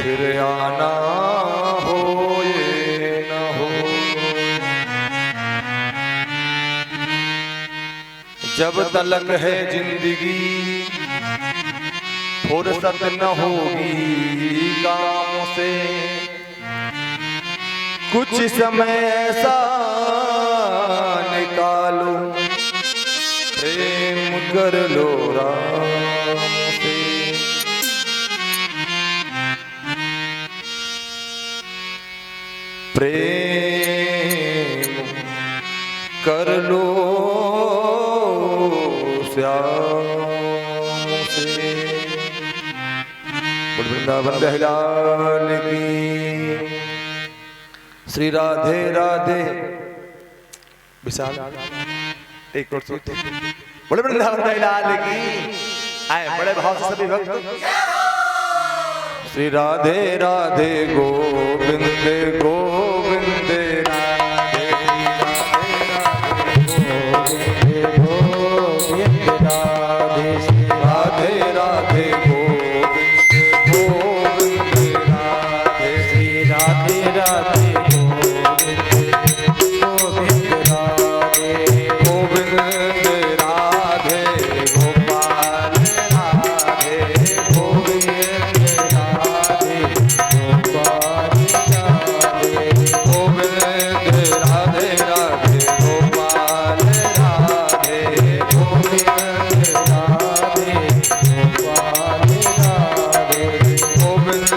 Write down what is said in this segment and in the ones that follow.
फिर आना हो ये न हो। जब तलक है जिंदगी फुर्सत न होगी काम से, कुछ समय ऐसा निकालो प्रेम कर लो राम से। प्रेम कर लो श्याम से। वृंदावन बहलाल की श्री राधे राधे। विशाल एक और सोते बड़े वृंदावन बहलाल की आए बड़े भाव से सभी भक्त। श्री राधे राधे गोविंद गोविंद राधे राधे राधे गोविंद गोविंद राधे श्री राधे राधे गोविंद राधे गोविंद राधे गोपाल राधे गोविंद राधे गोपाल राधे गोविंद राधे राधे गोपाल राधे गोविंद राधे गोपाल राधे गोविंद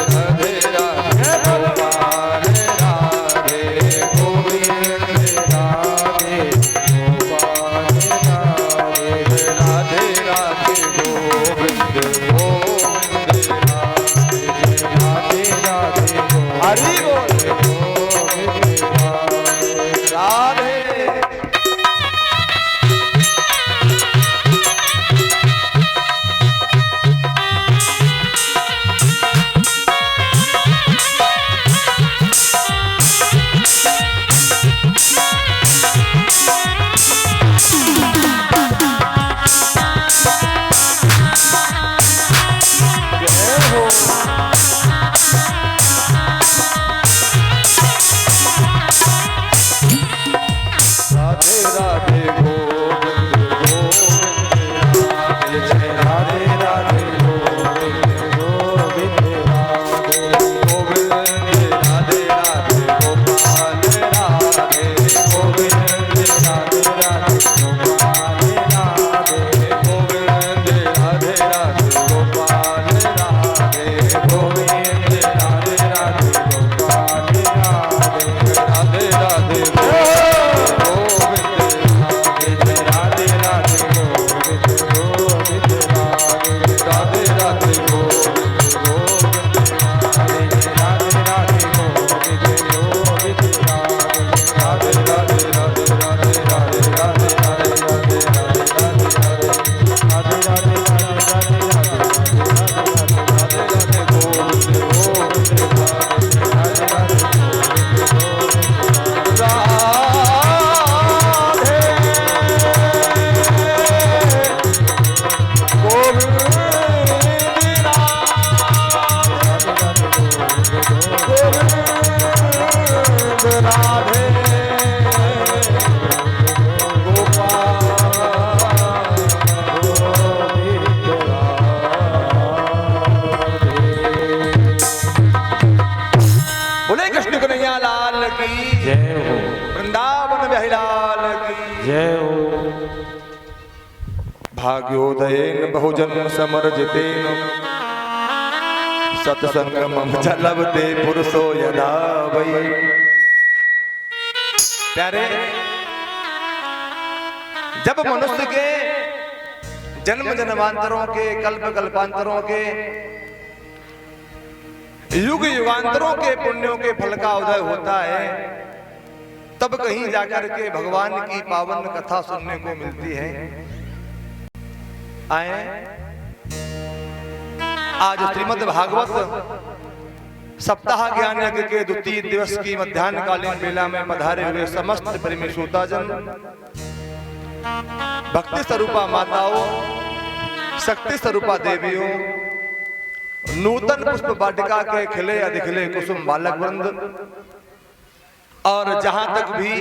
राधे राधे गोपाल राधे गोविंद राधे गोपाल राधे राधे राधे गोविंद गोविंद राधे राधे हरि बोल गोविंद राधे। राधे राधे गोविंद गोविंद राधे जय राधे राधे गोविंद गोविंद राधे गोविंद राधे राधे गोपाल राधे गोविंद राधे राधे गोपाल राधे गोविंद राधे राधे गोपाल राधे गोविंद राधे राधे गोपाल राधे राधे राधे भाग्योदयेन बहुजन्म समर्जितेन सत्संगमं च लभते पुरुषो यदा वै। प्यारे, जब मनुष्य के जन्म जन्मांतरों के कल्प कल्पांतरों के युग युगांतरों के पुण्यों के फल का उदय होता है, तब कहीं जाकर के भगवान की पावन कथा सुनने को मिलती है। आए आज श्रीमद् भागवत सप्ताह ज्ञान यज्ञ के द्वितीय दिवस की मध्याह्नकालीन बेला में पधारे हुए समस्त प्रेमी श्रोताजन, भक्ति स्वरूपा माताओं, शक्ति स्वरूपा देवियों, नूतन पुष्प वाटिका के खिले अधिखिले कुसुम बालक वृंद। और जहां तक भी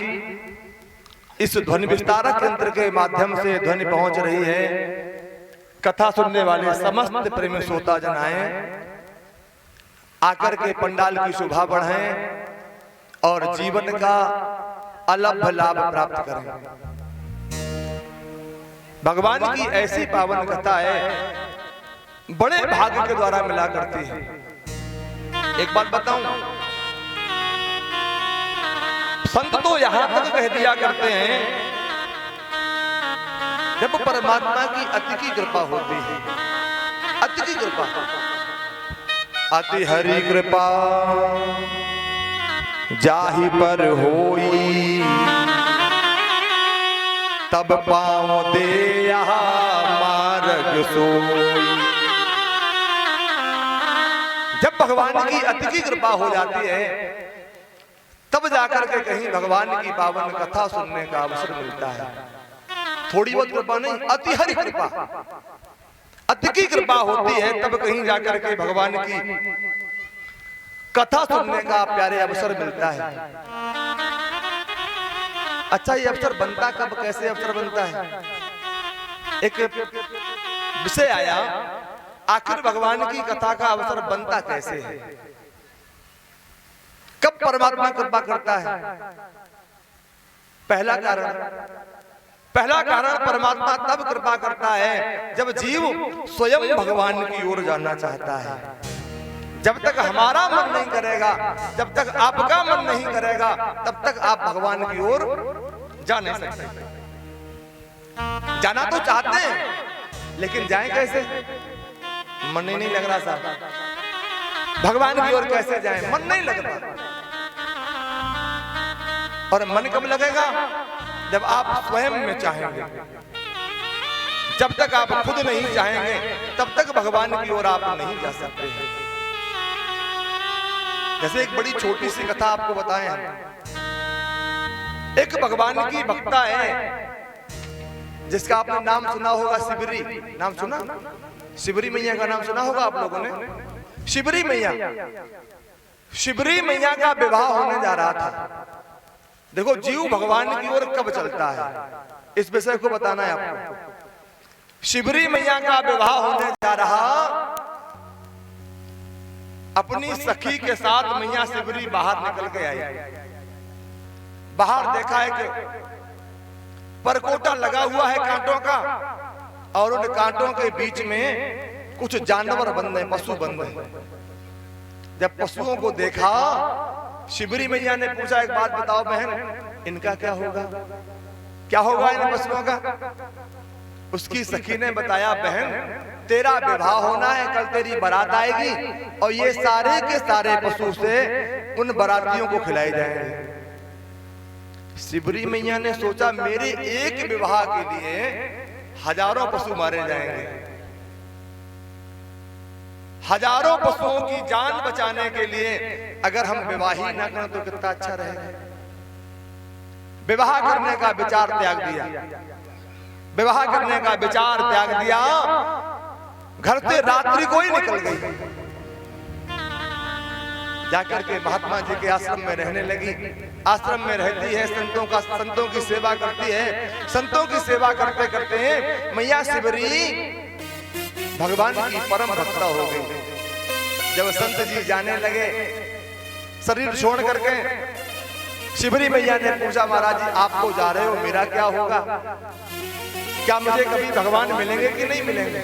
इस ध्वनि विस्तारक यंत्र के माध्यम से ध्वनि पहुंच रही है, कथा सुनने वाले समस्त प्रेमी श्रोता जन आए, आकर के पंडाल की शोभा बढ़ाएं और जीवन का अलभ लाभ प्राप्त करें। भगवान की ऐसी पावन कथा है, बड़े भाग्य के द्वारा मिला करती है। एक बात बताऊं, संत तो यहां तक कह दिया करते हैं, जब परमात्मा की अति की कृपा होती है, अति की कृपा, अति हरि कृपा जाहि पर होई, तब पाँव दे मार्ग सोई। जब भगवान की अति की कृपा हो जाती है, तब जाकर के कहीं भगवान की पावन कथा सुनने का अवसर मिलता है। थोड़ी बहुत कृपा नहीं, अति हरि कृपा, अति की कृपा होती है, तब कहीं जाकर के भगवान की कथा सुनने का प्यारे अवसर मिलता है। अच्छा, ये अवसर बनता कब, कैसे अवसर बनता है? एक विषय आया, आखिर भगवान की कथा का अवसर बनता कैसे है, कब परमात्मा कृपा करता है? पहला कारण परमात्मा तब कृपा करता है जब जीव स्वयं भगवान की ओर जाना चाहता है। जब तक हमारा मन नहीं करेगा, जब तक आपका मन नहीं करेगा, तब तक आप भगवान की ओर जा नहीं सकते। जाना तो चाहते हैं, लेकिन जाएं कैसे? मन ही नहीं लग रहा साहब, भगवान की ओर कैसे जाएं? मन नहीं लग रहा। और मन कब लगेगा? जब आप स्वयं में चाहेंगे। जब तक आप खुद नहीं चाहेंगे, तब तक भगवान की ओर आप नहीं जा सकते हैं। जैसे एक बड़ी छोटी सी कथा आपको बताएं हम। एक भगवान की भक्ता है, जिसका आपने नाम सुना होगा, शिबरी। नाम सुना? शिबरी मैया का नाम सुना होगा आप लोगों ने। शिबरी मैया, शिबरी मैया का विवाह होने जा रहा था। देखो, जीव भगवान की ओर कब चलता है, इस विषय को बताना है आपको। शिबरी मैया का विवाह होने जा रहा, अपनी सखी के साथ मैया शिबरी बाहर निकल के आई। बाहर देखा है कि परकोटा लगा हुआ है कांटों का, और उन कांटों के बीच में कुछ जानवर बंधे, पशु बंधे। जब पशुओं को देखा, शिबरी मैया ने पूछा, एक बात बताओ बहन, इनका क्या होगा, क्या होगा इन पशुओं का? उसकी सखी ने बताया, बहन तेरा विवाह होना है, कल तेरी बारात आएगी, और ये सारे के सारे पशु से उन बारातियों को खिलाए जाएंगे। शिबरी मैया ने सोचा, मेरे एक विवाह के लिए हजारों पशु मारे जाएंगे। हजारों पशुओं की जान बचाने के लिए अगर हम विवाह ही ना करें तो कितना अच्छा रहेगा। विवाह करने का विचार त्याग दिया, विवाह करने का विचार त्याग दिया। घर से रात्रि को ही निकल गई, जाकर के महात्मा जी के आश्रम में रहने लगी। आश्रम में रहती है, संतों की सेवा करती है। संतों की सेवा करते करते मैया शिबरी भगवान की परम भक्ता हो गई। जब संत जी जाने लगे शरीर छोड़ करके, शिबरी मैया ने पूछा, महाराज जी आप तो जा रहे हो, मेरा क्या होगा? क्या मुझे कभी भगवान मिलेंगे कि नहीं मिलेंगे?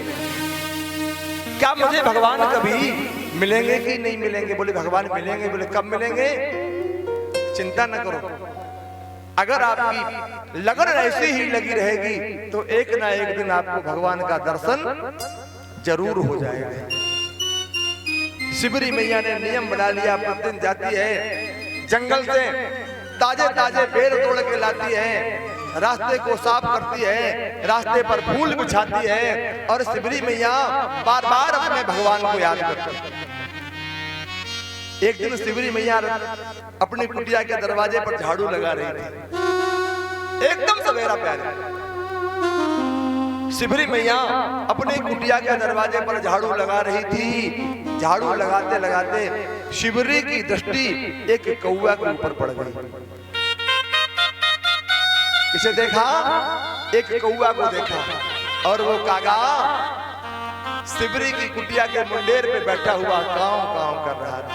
क्या मुझे भगवान कभी मिलेंगे कि नहीं मिलेंगे? बोले भगवान मिलेंगे। बोले कब मिलेंगे? चिंता न करो, अगर आपकी लगन ऐसी ही लगी रहेगी तो एक ना एक दिन आपको भगवान का दर्शन जरूर हो जाएगा। शिबरी मैया ने नियम बना लिया, प्रतिदिन जाती है जंगल से ताजे ताजे पेड़ तोड़ के लाती है, रास्ते को साफ करती है, रास्ते पर फूल बिछाती है, और शिबरी मैया बार बार अपने भगवान को याद करती है। एक दिन शिबरी मैया अपनी कुटिया के दरवाजे पर झाड़ू लगा रही थी, एकदम सवेरा प्यारे। शिवरी मैया अपने कुटिया के दरवाजे पर झाड़ू लगा रही थी। झाड़ू लगाते लगाते शिवरी की दृष्टि एक कौआ के ऊपर पड़ गई। इसे देखा, एक कौआ को देखा और वो कागा शिवरी की कुटिया के मुंडेर पे बैठा हुआ कांव कांव कर रहा था।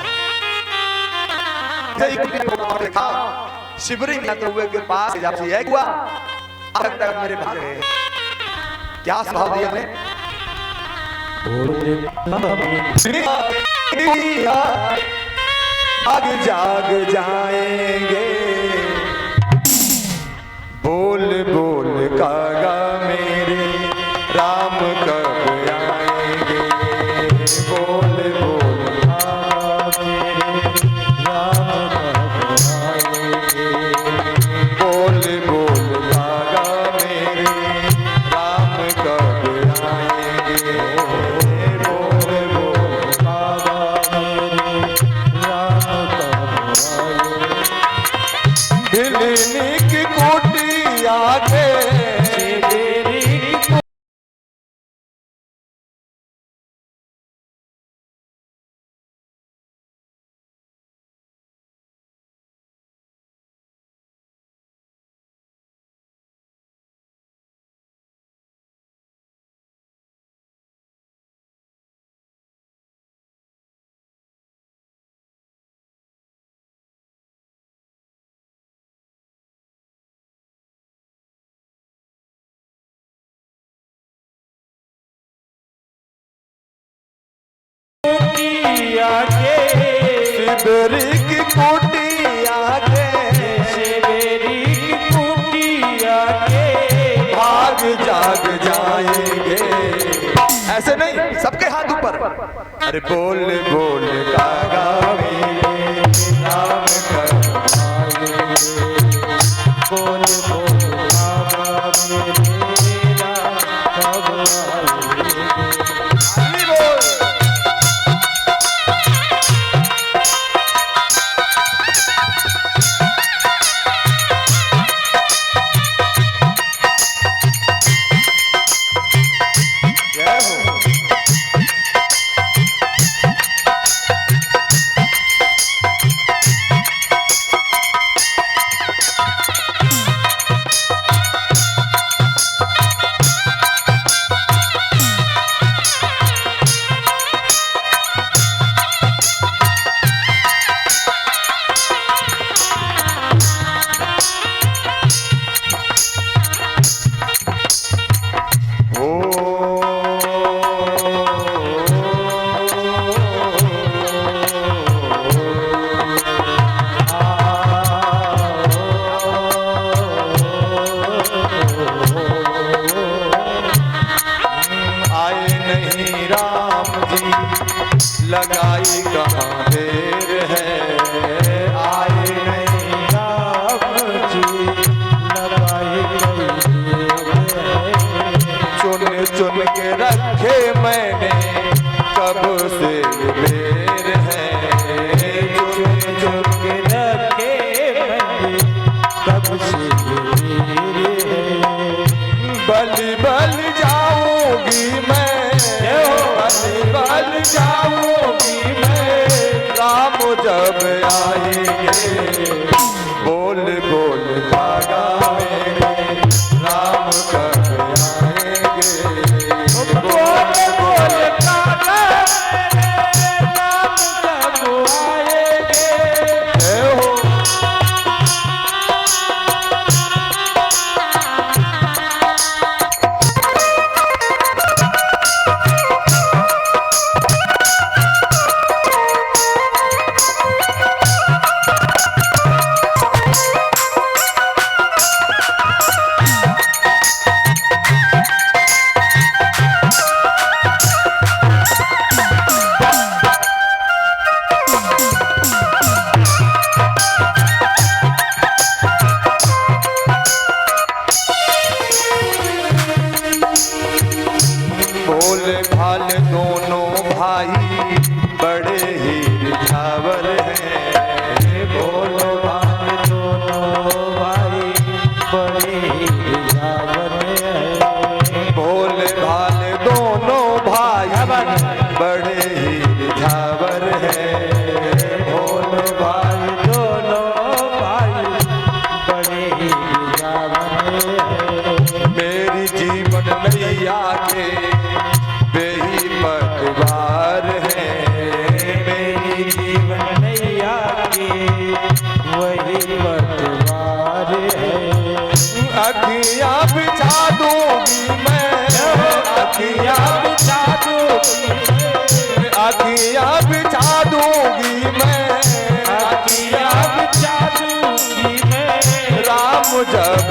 देखा शिवरी मैया कौए के पास जाती है, कौआ अब तक मेरे भाग रहे हैं। क्या स्वभाव दिया ने? आग जाग जाएंगे, बोल बोल कागा मेरे राम कब आएंगे, बोल बोल कागा मेरे राम कब आएंगे, बोल बोल कागा मेरे राम कब आएंगे, बोल बोल कागा मेरे राम कब आएंगे। हिलने की कोटी आगे शिवरी की कुटिया के, शिवरी की कुटिया के भाग जाग जाएंगे। ऐसे नहीं, सबके हाथ ऊपर। अरे बोल बोल कागा मेरे राम कब आएंगे, बोल बोल कागा मेरे राम कब आएंगे। बोल लगाई कहाँ देर है, आए नहीं राम जी लगाई देर है। चुन चुन के रखे मैंने कब से बेर है, चुन चुन के रखे मैंने कब से बेर है। बल बल जाऊंगी मैं, बल बल जाऊंगी मैं, राम जब आएंगे, बोल बोल कागा मेरे राम कब आएंगे, बोल बोल कागा मेरे राम कब आएंगे। जय हो भाल दोनों भाई बड़े ही रिझावर हैं, बोलो भाल दोनों भाई बड़े ही रिझावर हैं, बोल अखियाँ बिछा दूंगी मैं, अखियाँ बिछा दूंगी मैं, राम जब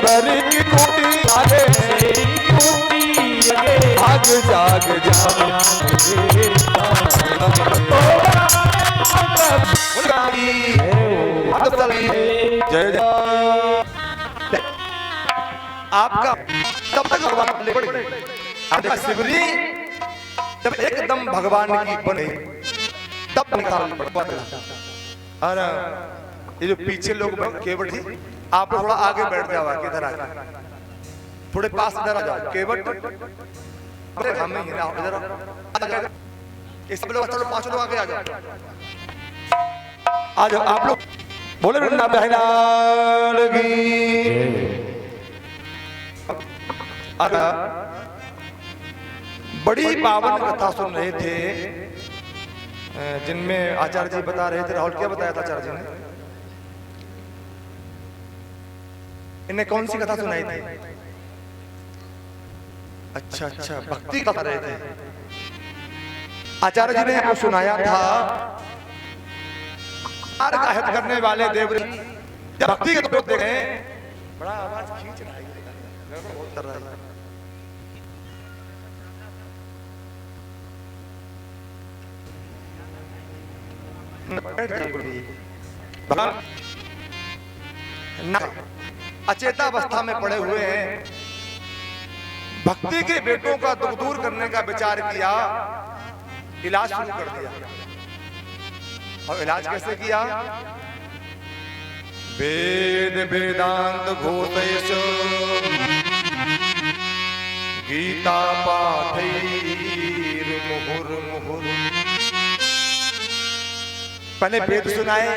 भरी की टूटी आगे भाग जाग जय जय आपका तब तक भगवान आपका शिवरी जब एकदम भगवान की बने तब निकाल पड़ा। अरे ये जो पीछे लोग केवट जी आप लोग थोड़ा आगे बैठ जाओ, किधर आ थोड़े पास इधर आ जाओ। केवट अरे हमें ही ना इधर इस लोग चलो 5 लोग आगे आ जाओ, आ जाओ आप लोग बोले वृंदावन की। बड़ी पावन कथा सुन रहे थे जिनमें आचार्य जी बता रहे थे। राहुल क्या बताया था आचार्य जी ने? इन्हें कौन सी कथा सुनाई थी? अच्छा अच्छा भक्ति कथा रहे थे। आचार्य जी ने आपको सुनाया था कहत करने वाले देव जब भक्ति के तो देखे बड़ा आवाज खींच रहा है, बहुत कर रहा है। अचेता अवस्था में पड़े हुए हैं, भक्ति के बेटों का दुख दूर करने का विचार किया, इलाज शुरू कर दिया। और इलाज कैसे किया? वेद वेदांत घोषयश गीता पाठैर मुहुर मुहुर। पहले वेद सुनाए,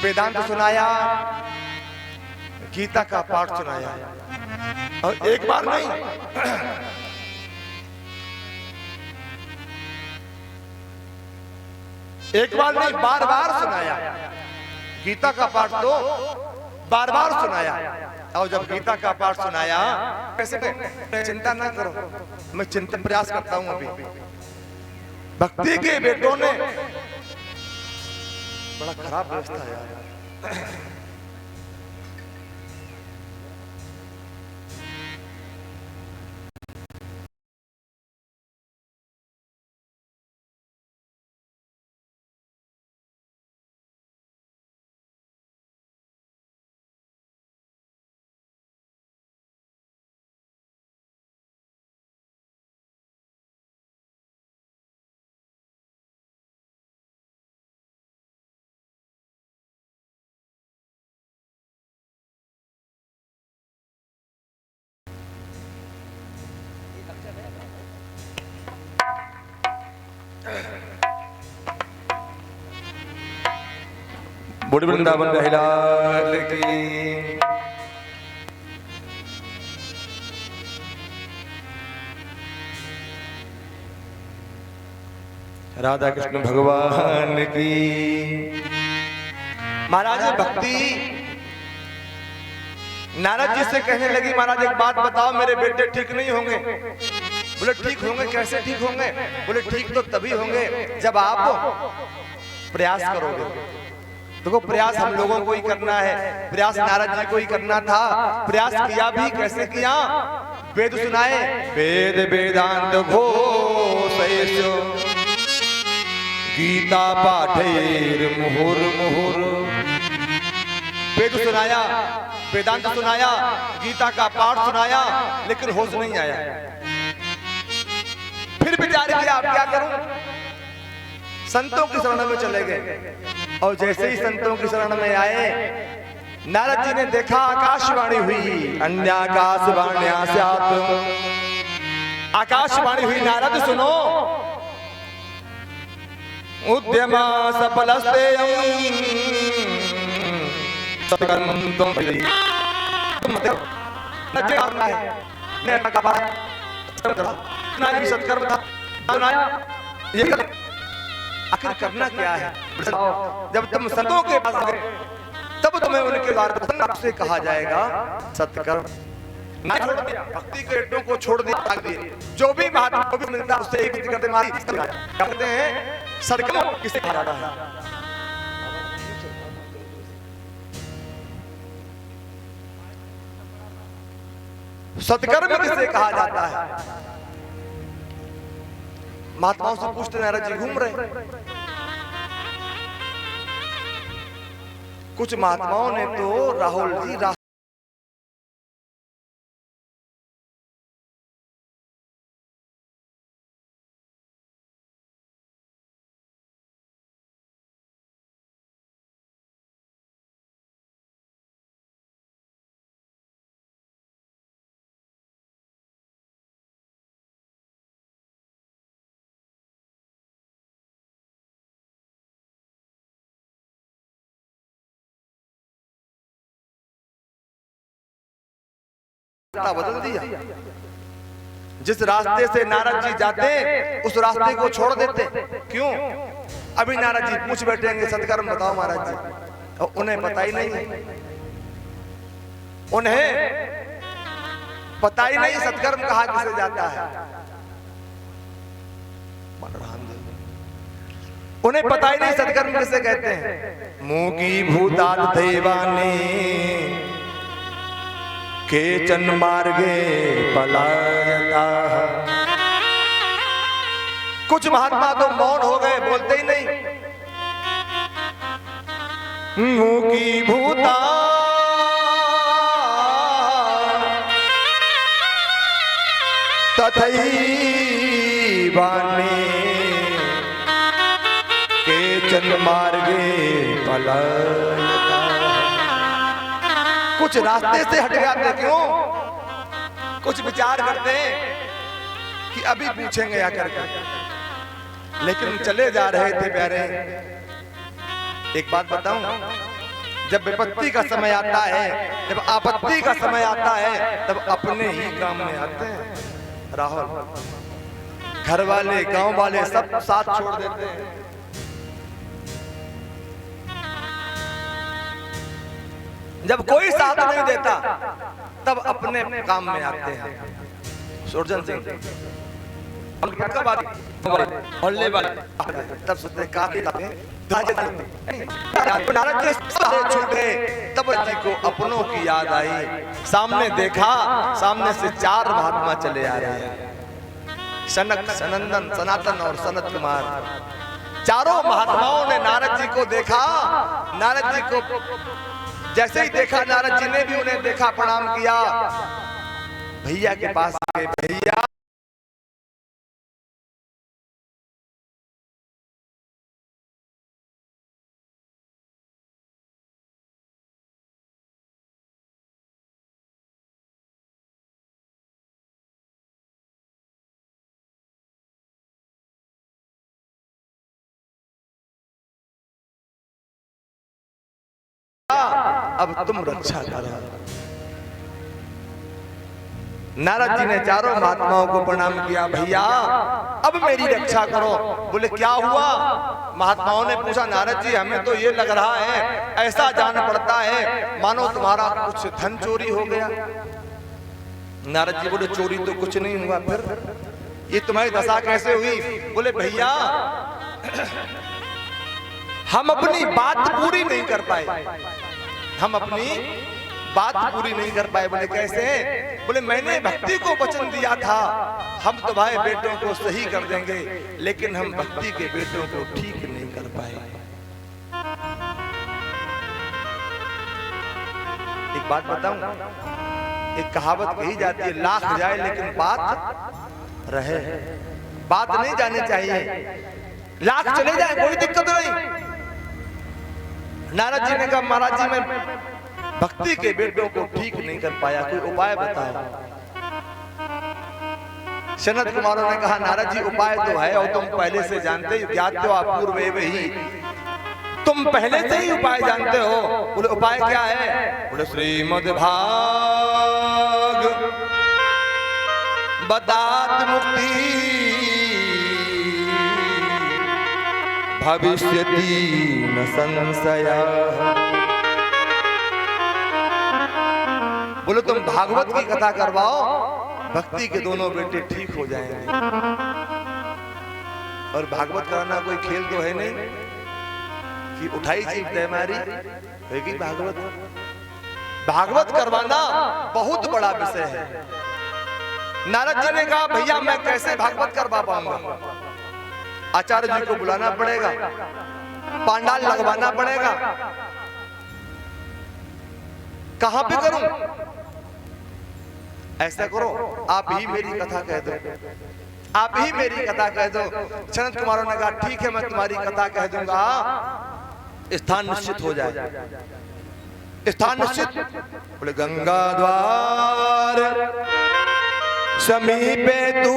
वेदांत सुनाया, गीता का पाठ सुनाया। और एक बार नहीं, एक बार नहीं, बार बार सुनाया। गीता का पाठ तो बार बार सुनाया। और जब गीता का पाठ सुनाया, कैसे चिंता ना करो, मैं चिंतन प्रयास करता हूं। अभी भक्ति के बेटों ने बड़ा खराब व्यवस्था है यार। बुढ़ वृंदावन कहलाल की। राधा कृष्ण भगवान की। महाराज भक्ति नारद जी से कहने लगी, महाराज एक बात बताओ, मेरे बेटे ठीक नहीं होंगे। बोले ठीक होंगे, कैसे ठीक होंगे? बोले ठीक तो तभी होंगे जब आप प्रयास करोगे। देखो प्रयास हम लोगों को ही करना है, प्रयास नारद जी को ही करना था। प्रयास किया भी, कैसे किया? वेद सुनाए, वेद वेदांत घोषयेषु गीता पाठेर मुहुर मुहुर। वेद सुनाया, वेदांत सुनाया, गीता का पाठ सुनाया, लेकिन होश नहीं आया। फिर विचार किया अब क्या करूं? संतों की शरण में चले गए, और जैसे ही संतों की शरण में आए, नारद जी ने देखा आकाशवाणी हुई, अन्याकाशवाण्या स्यात्। आकाशवाणी हुई, नारद सुनो, उद्यम सफलस्तेयं सत्कर्म तुम करना है। सत्कर्म था, ये आखिर करना क्या है? जब तुम संतों के पास गए, तब तुम्हें उनके द्वारा से कहा जाएगा सत्कर्म। ना छोड़ दिया, भक्ति के अड्डों को छोड़ दिया, त्याग दिए। जो भी बात को भी मिलता उससे एक ही करते मारी करते हैं। सत्कर्म किसे कहा जाता है? सत्कर्म किसे कहा जाता है? महात्माओं से पूछते, नारद जी घूम रहे। कुछ महात्माओं ने तो राहुल जी बदल दिया। जिस रास्ते से नारद जी जाते उस रास्ते को छोड़ देते। क्यों? अभी नारद जी पूछ बैठेंगे सत्कर्म बताओ महाराज जी, और उन्हें पता ही नहीं, उन्हें पता ही नहीं सत्कर्म कहा किसे जाता है। उन्हें पता ही नहीं सत्कर्म किसे कहते हैं। मुंह की भूताद देवाने केचन मार्गे पलायता। कुछ महात्मा तो मौन हो गए, बोलते ही नहीं। मुंह की भूता तथैवाने केचन मार्गे पलायता। कुछ रास्ते से हट जाते। क्यों? कुछ विचार करते कि अभी पूछेंगे आकर के, लेकिन चले जा रहे थे प्यारे। एक बात बताऊं, जब विपत्ति का समय आता है, जब आपत्ति का समय आता है, तब अपने ही काम में आते हैं। राहुल, घर वाले, गांव वाले सब साथ छोड़ देते हैं। जब कोई साथ नहीं देता, तब अपने काम में आते हैं। सुरजन सिंह मोहल्ले वाले तब सोचते काफी नारद जी छूट गए। तब जी को अपनों की याद आई। सामने देखा, सामने से 4 महात्मा चले आ रहे हैं, सनक, सनंदन, सनातन और सनत कुमार। चारों महात्माओं ने नारद जी को देखा। नारद जी को जैसे ही देखा, नारद जी ने भी उन्हें देखा, प्रणाम किया। भैया के पास गए, भैया अब तुम रक्षा करो। नारद जी ने चारों महात्माओं को प्रणाम किया, भैया अब मेरी रक्षा करो। बोले क्या हुआ? महात्माओं ने पूछा, नारद जी हमें तो ये लग रहा है, ऐसा जान पड़ता है मानो तुम्हारा कुछ धन चोरी हो गया। नारद जी बोले चोरी तो कुछ नहीं हुआ, फिर ये तुम्हारी दशा कैसे हुई? बोले भैया हम अपनी बात पूरी नहीं कर पाए, हम अपनी बात पूरी नहीं कर पाए। बोले कैसे? बोले मैंने भक्ति को वचन दिया था हम तुम्हारे बेटों को सही कर देंगे, लेकिन हम भक्ति के बेटों को ठीक नहीं कर पाए। एक बात बताऊं, एक कहावत कही जाती है, लाख जाए लेकिन बात रहे। बात नहीं जानी चाहिए, लाख चले जाए कोई दिक्कत नहीं। नारद जी ने कहा, महाराज जी मैं भक्ति के बेटों को ठीक नहीं कर पाया, कोई उपाय बताओ। सनत कुमारों ने कहा, नारद जी उपाय तो है और तुम पहले से जानते हो, ज्ञात हो अपूर्व ही, तुम पहले से ही उपाय जानते हो। बोले उपाय क्या है? बोले श्रीमद् भाग बतात मुक्ति भविष्यति न संशय। बोले तुम भागवत की कथा करवाओ, भक्ति के दोनों बेटे ठीक हो जाएंगे। और भागवत कराना कोई खेल तो है नहीं कि उठाई चीज दे मारी होगी। भागवत भागवत करवाना बहुत बड़ा विषय है। नारद जी ने कहा, भैया मैं कैसे भागवत करवा पाऊंगा? आचार्य जी को बुलाना पड़ेगा, पांडाल लगवाना पड़ेगा, कहां पे करूं? ऐसा करो आप ही मेरी कथा कह दो, आप ही मेरी कथा कह दो। सनत कुमारों ने कहा ठीक है मैं तुम्हारी कथा कह दूंगा, स्थान निश्चित हो जाए। स्थान निश्चित? बोले गंगा द्वार समीपे तू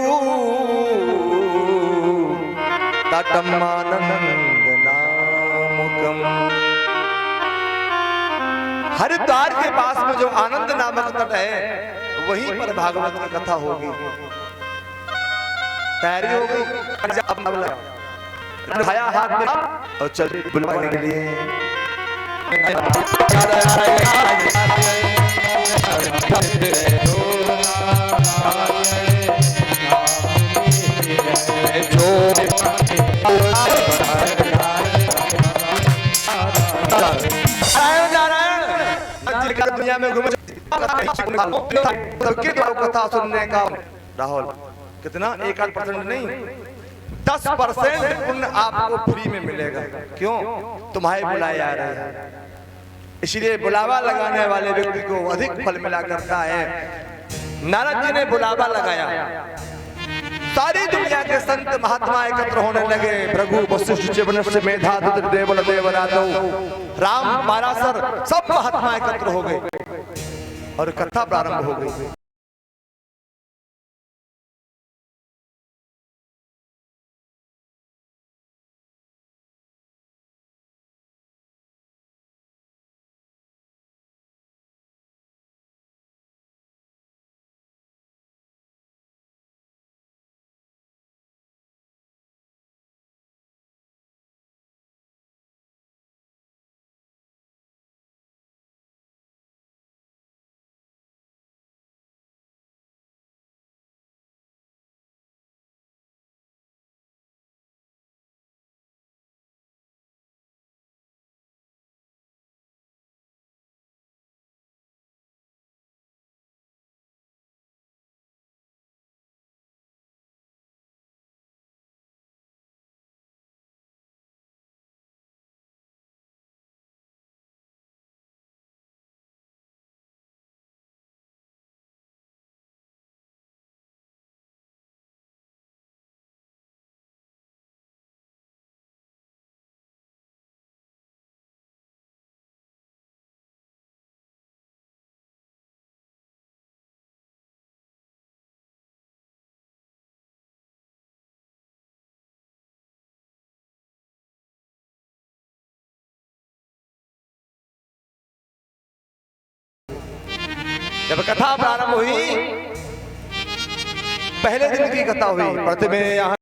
तटमानंद नामकम। हरिद्वार के पास में जो आनंद नामक तट है वहीं पर भागवत की कथा होगी। तैयारी हो गई? उठाया हाथ में और चल बुलवाने के लिए। दुनिया में घूम कथा सुनने का राहुल कितना 1% नहीं 10% पुण्य आपको फ्री में मिलेगा। क्यों? तुम्हारे बुलाए आ रहे हैं, इसलिए बुलावा लगाने वाले व्यक्ति को अधिक फल मिला करता है। नारद जी ने बुलावा लगाया, सारी दुनिया के संत महात्मा एकत्र होने लगे। भृगु वशिष्ठ चिवनस्य मेधातिथि देवल देवरातो राम पाराशर सब महात्मा एकत्र हो गए और कथा प्रारंभ हो गई। जब कथा प्रारंभ हुई, पहले दिन की कथा हुई, प्रतिमे यहाँ